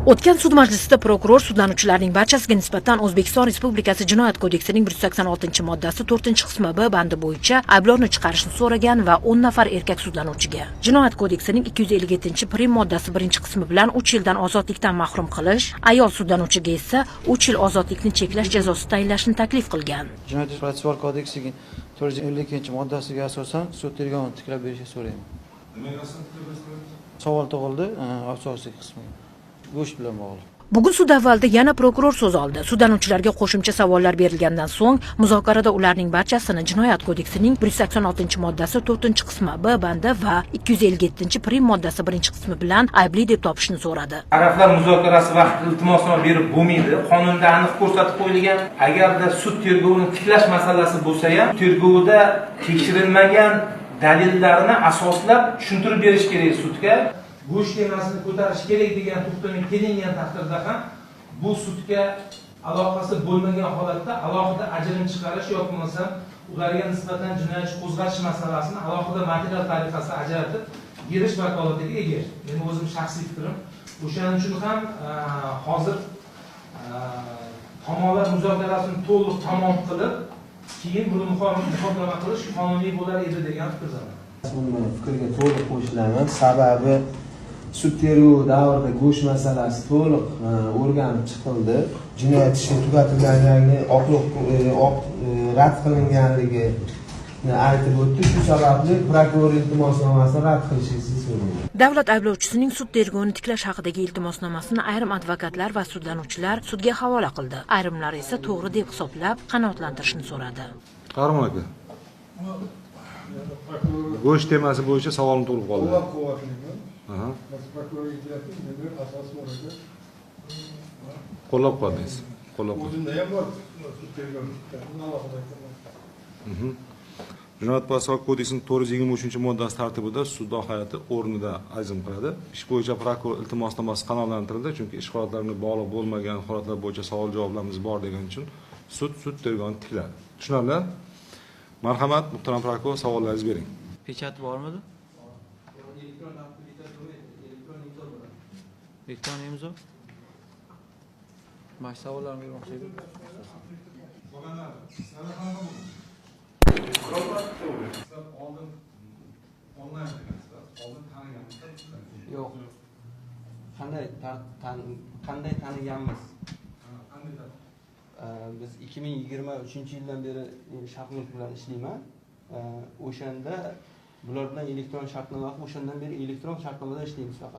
O'tgan sud majlisida prokuror sudlanuvchilarning barchasiga nisbatan O'zbekiston Respublikasi Jinoyat kodeksining 186-moddasi 4-qismi B bandi bo'yicha ayblovni chiqarishni so'ragan va 10 nafar erkak sudlanuvchiga Jinoyat kodeksining 257-prim moddasi 1-qismi bilan 3 yildan ozodlikdan mahrum qilish, ayol sudlanuvchiga esa 3 yil ozodlikni cheklash jazosi tayinlashni taklif qilgan. Jinoyat protsessual kodeksining 452-moddasiga asosan sud tergovini tiklab berishni so'rayman. Nimaga asosan tiklab berishni? Savol tug'ildi, asosiy qismi. Go'sht bilan bog'liq. Bugun sud avvalida yana prokuror so'z oldi. Sudlanuvchilarga qo'shimcha savollar berilgandan so'ng muzokarada ularning barchasini Jinoyat kodeksining 186-moddasi 4-qismi B bandi va 257-prim moddasi 1-qismi bilan aybli deb topishni so'radi. Taraflar muzokarasi vaqtida iltimosnoma berib bo'lmaydi. Qonunda aniq ko'rsatib qo'yilgan, agarda sud tergovini tiklash masalasi bo'lsa ham, tergovda tekshirilmagan dalillarni asoslab tushuntirib berish kerak sudga. Go'sht temasini ko'tarish kerak degan to'xtamga kelingan taqdirda ham bu sudga aloqasi bo'lmagan holatda alohida ajrim chiqarish yoki bo'lmasam ularga nisbatan jinoyat qo'zg'atish masalasini alohida material tariqasida ajratib berish vakolatiga ega. Meni o'zim shaxsiy fikrim. O'shaning uchun ham hozir tomonlar muzokarasini to'liq tamom qilib, keyin buni muhokama qilish qonuniy bo'lar edi degan fikrdaman. Bunga fikrga to'liq qo'shilaman. Sababi sud tergovi davrida go'sht masalasi to'liq o'rganib chiqildi. Jinoyat ishi tugatilganligi, rad qilinganligi aytib o'tdi. Shu sababli prokuror iltimosnomasini rad qilishingizni so'rayman. Davlat ayblovchisining sud tergovini tiklash haqidagi iltimosnomasini ayrim advokatlar va sudlanuvchilar sudga havola qildi. Ayrimlar esa to'g'ri deb hisoblab qanoatlantirishni so'radi. Qarmon aka. Go'sht temasi bo'yicha savolim tug'ilib qoldi. Qo'llab qoldingiz. Jinoyat protsessual kodeksining 423-moddasi tartibida sudlar hay'ati o'rnida azm qiladi. Ish bo'yicha prokuror iltimosnomasi qanoatlantirildi, chunki ish holatlariga bog'liq bo'lmagan holatlar bo'yicha savol-javoblarimiz bor degan uchun sud tergovini tikladi. Tushunarli? Marhamat, muhtaram prokuror, savollaringizni bering. Pechat bormidi? Elektron imzo. Baş savollarni bermoqchi edim. Yo'q. Qanday taniganmiz? Biz 2023-yildan beri Shartnoma bilan ishlayman. O'shanda bular bilan elektron shartnoma, o'shandan beri elektron shartnomada ishlaymiz faqat.